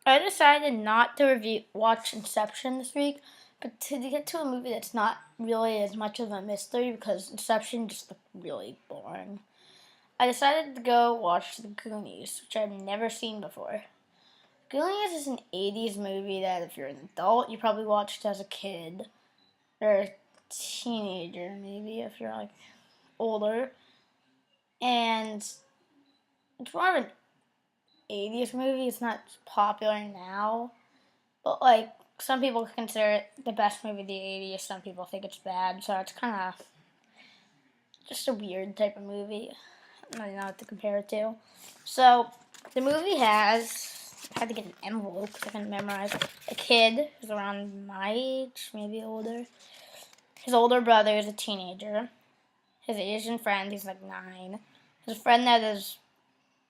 I decided not to watch Inception this week, but to get to a movie that's not really as much of a mystery because Inception just looked really boring. I decided to go watch The Goonies, which I've never seen before. Goonies is an 80s movie that if you're an adult, you probably watched as a kid, or a teenager maybe if you're like older. And it's more of an 80s movie. It's not popular now. But, like, some people consider it the best movie of the 80s. Some people think it's bad. So it's kind of just a weird type of movie. I don't know what to compare it to. So the movie has, I had to get an envelope because I couldn't memorize it. A kid who's around my age, maybe older. His older brother is a teenager. His Asian friend, he's like 9. His friend that is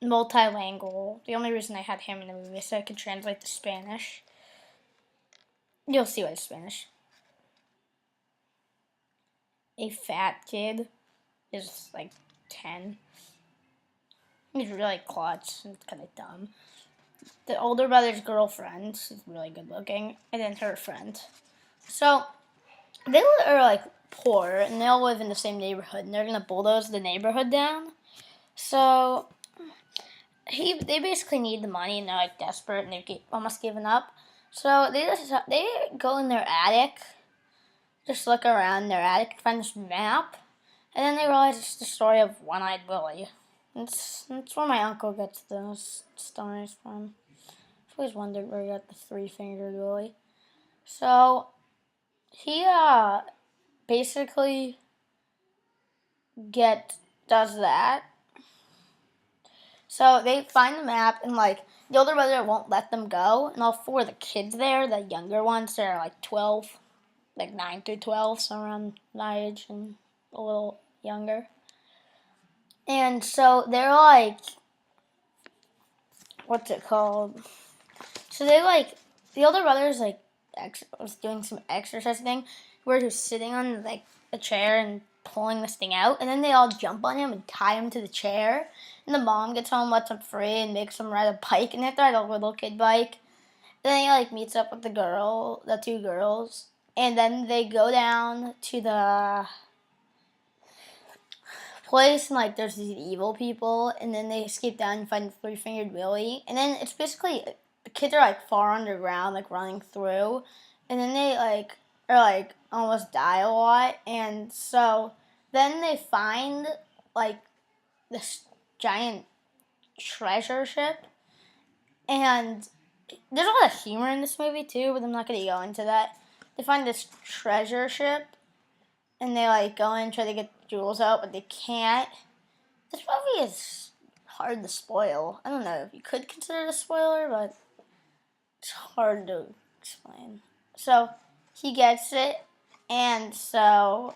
multilingual. The only reason I had him in the movie is so I could translate to Spanish. You'll see what it's Spanish. A fat kid is like 10. He's really klutz and kind of dumb. The older brother's girlfriend, she's really good looking, and then her friend. So they are like poor, and they all live in the same neighborhood, and they're gonna bulldoze the neighborhood down. So they basically need the money, and they're like desperate, and they've almost given up. So they go in their attic, just look around their attic, find this map, and then they realize it's the story of One-Eyed Willie. That's where my uncle gets those stories from. I've always wondered where he got the three-fingered Willie. So he basically does that. So they find the map, and like the older brother won't let them go, and all 4 of the kids there, the younger ones, they're like 12, like 9 through 12, so around my age and a little younger. And so they're like, what's it called? So they like, the older brother's like, was doing some exercise thing where he was sitting on like a chair and pulling this thing out, and then they all jump on him and tie him to the chair. And the mom gets home, lets him free, and makes him ride a bike, and they have to ride a little kid bike. Then he like meets up with the 2 girls, and then they go down to the place, and like there's these evil people, and then they escape down and find Three-Fingered Willie, and then it's basically the kids are like far underground, like running through, and then they like are like almost die a lot, and so then they find like this giant treasure ship, and there's a lot of humor in this movie too, but I'm not gonna go into that. They find this treasure ship, and they like go in and try to get the jewels out, but they can't. This movie is hard to spoil. I don't know if you could consider it a spoiler, but it's hard to explain. So he gets it, and so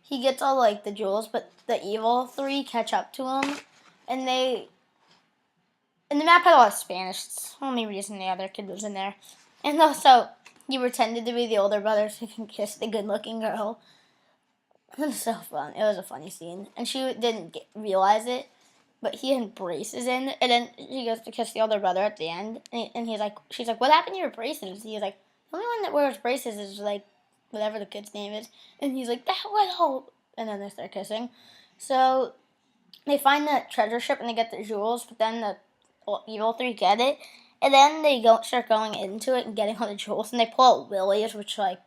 he gets all like the jewels, but the evil 3 catch up to him, and the map had a lot of Spanish. It's the only reason the other kid was in there. And also, he pretended to be the older brother so he can kiss the good-looking girl. It was so fun. It was a funny scene. And she didn't realize it, but he had braces in. And then she goes to kiss the older brother at the end. And she's like, what happened to your braces? He's like, the only one that wears braces is like, whatever the kid's name is. And he's like, that would help. And then they start kissing. So they find the treasure ship and they get the jewels, but then the evil 3 get it, and then they start going into it and getting all the jewels, and they pull out Willie's, which like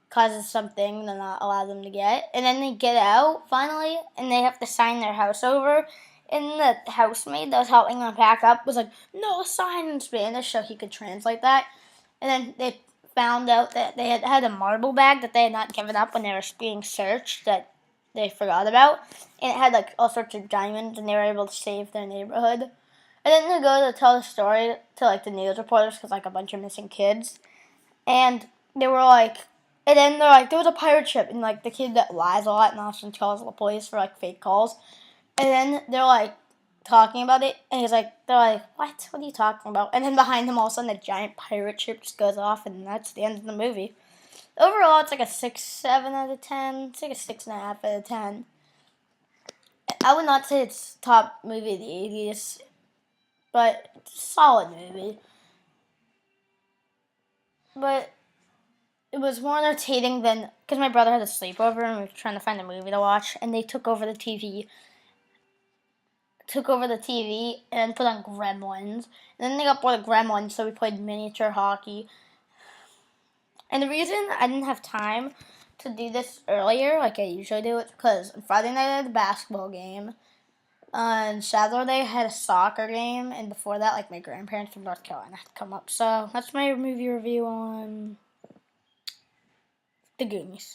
causes something to not allow them to get, and then they get out finally, and they have to sign their house over, and the housemaid that was helping them pack up was like, no, sign in Spanish, so he could translate that, and then they found out that they had a marble bag that they had not given up when they were being searched that they forgot about, and it had like all sorts of diamonds, and they were able to save their neighborhood. And then they go to tell the story to like the news reporters because like a bunch of missing kids, and they were like, and then they're like, there was a pirate ship, and like the kid that lies a lot and often tells the police for like fake calls, and then they're like talking about it, and they're like, what are you talking about? And then behind them all of a sudden a giant pirate ship just goes off, and that's the end of the movie. Overall, it's like a 6-7 out of 10. It's like a 6.5 out of 10. I would not say it's top movie of the 80s, but it's a solid movie. But it was more entertaining than, because my brother had a sleepover and we were trying to find a movie to watch, and they took over the TV and put on Gremlins. And then they got bored of Gremlins, so we played miniature hockey. And the reason I didn't have time to do this earlier, like I usually do, is because on Friday night I had a basketball game. On Saturday I had a soccer game, and before that, like my grandparents from North Carolina had come up. So that's my movie review on The Goonies.